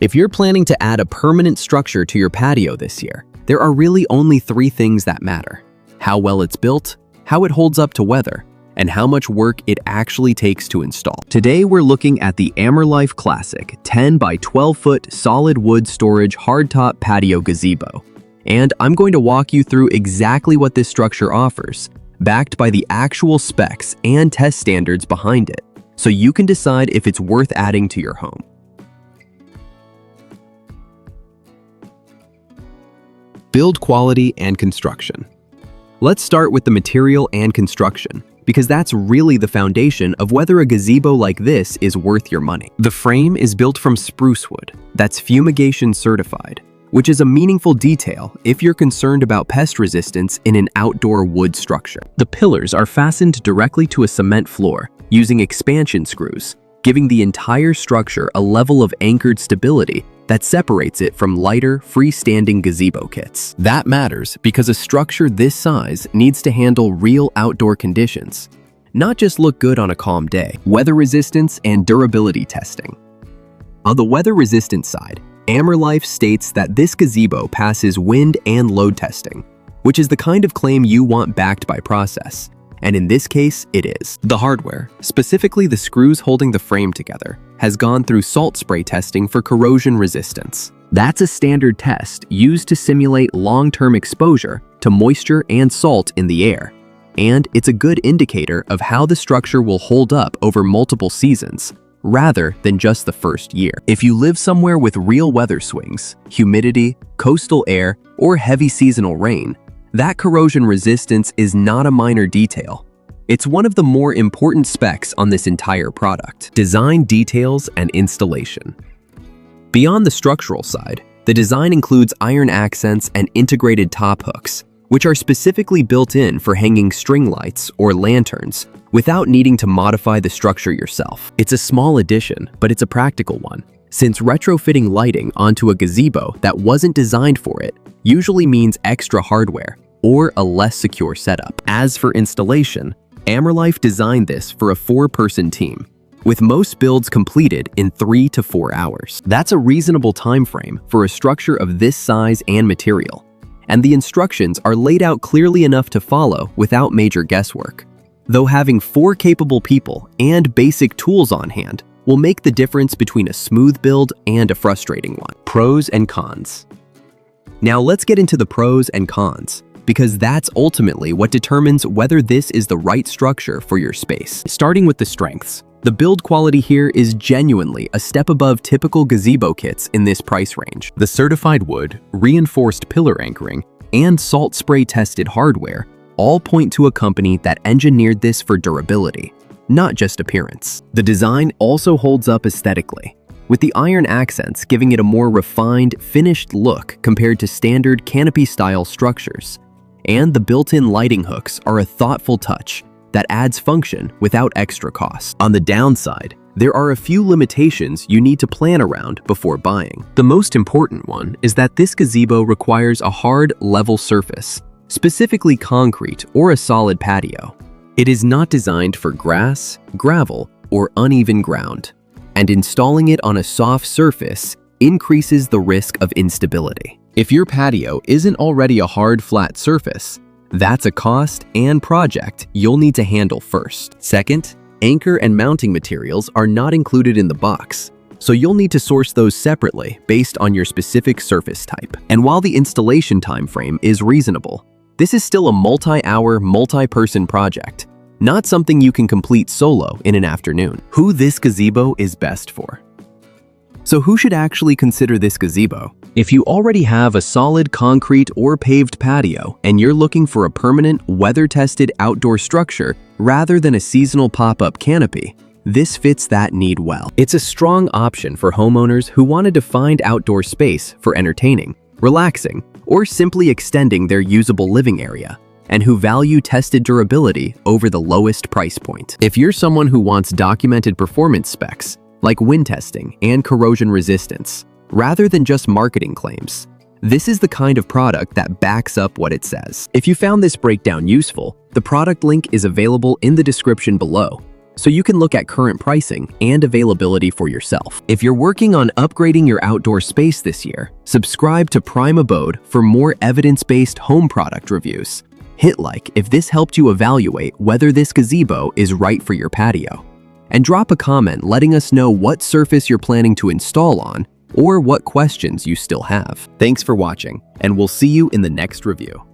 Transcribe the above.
If you're planning to add a permanent structure to your patio this year, there are really only 3 things that matter: how well it's built, how it holds up to weather, and how much work it actually takes to install. Today we're looking at the AMERLIFE Classic 10 by 12 foot solid wood storage hardtop patio gazebo. And I'm going to walk you through exactly what this structure offers, backed by the actual specs and test standards behind it, so you can decide if it's worth adding to your home. Build quality and construction. Let's start with the material and construction, because that's really the foundation of whether a gazebo like this is worth your money. The frame is built from spruce wood that's fumigation-certified, which is a meaningful detail if you're concerned about pest resistance in an outdoor wood structure. The pillars are fastened directly to a cement floor using expansion screws, giving the entire structure a level of anchored stability that separates it from lighter, freestanding gazebo kits. That matters because a structure this size needs to handle real outdoor conditions, not just look good on a calm day. Weather resistance and durability testing. On the weather resistance side, AMERLIFE states that this gazebo passes wind and load testing, which is the kind of claim you want backed by process. And in this case, it is. The hardware, specifically the screws holding the frame together, has gone through salt spray testing for corrosion resistance. That's a standard test used to simulate long-term exposure to moisture and salt in the air. And it's a good indicator of how the structure will hold up over multiple seasons, rather than just the first year. If you live somewhere with real weather swings, humidity, coastal air, or heavy seasonal rain, that corrosion resistance is not a minor detail. It's one of the more important specs on this entire product. Design details and installation. Beyond the structural side, the design includes iron accents and integrated top hooks, which are specifically built in for hanging string lights or lanterns without needing to modify the structure yourself. It's a small addition, but it's a practical one, since retrofitting lighting onto a gazebo that wasn't designed for it usually means extra hardware or a less secure setup. As for installation, AMERLIFE designed this for a 4-person team, with most builds completed in 3 to 4 hours. That's a reasonable time frame for a structure of this size and material, and the instructions are laid out clearly enough to follow without major guesswork. Though having 4 capable people and basic tools on hand will make the difference between a smooth build and a frustrating one. Pros and cons. Now let's get into the pros and cons, because that's ultimately what determines whether this is the right structure for your space. Starting with the strengths, the build quality here is genuinely a step above typical gazebo kits in this price range. The certified wood, reinforced pillar anchoring, and salt spray tested hardware all point to a company that engineered this for durability, not just appearance. The design also holds up aesthetically, with the iron accents giving it a more refined, finished look compared to standard canopy-style structures. And the built-in lighting hooks are a thoughtful touch that adds function without extra cost. On the downside, there are a few limitations you need to plan around before buying. The most important one is that this gazebo requires a hard, level surface, specifically concrete or a solid patio. It is not designed for grass, gravel, or uneven ground, and installing it on a soft surface increases the risk of instability. If your patio isn't already a hard, flat surface, that's a cost and project you'll need to handle first. Second, anchor and mounting materials are not included in the box, so you'll need to source those separately based on your specific surface type. And while the installation time frame is reasonable, this is still a multi-hour, multi-person project, not something you can complete solo in an afternoon. Who this gazebo is best for. So who should actually consider this gazebo? If you already have a solid concrete or paved patio and you're looking for a permanent, weather-tested outdoor structure rather than a seasonal pop-up canopy, this fits that need well. It's a strong option for homeowners who wanted to find outdoor space for entertaining, relaxing, or simply extending their usable living area, and who value tested durability over the lowest price point. If you're someone who wants documented performance specs, like wind testing and corrosion resistance, rather than just marketing claims, this is the kind of product that backs up what it says. If you found this breakdown useful, the product link is available in the description below, so you can look at current pricing and availability for yourself. If you're working on upgrading your outdoor space this year, subscribe to Prime Abode for more evidence-based home product reviews. Hit like if this helped you evaluate whether this gazebo is right for your patio. And drop a comment letting us know what surface you're planning to install on or what questions you still have. Thanks for watching, and we'll see you in the next review.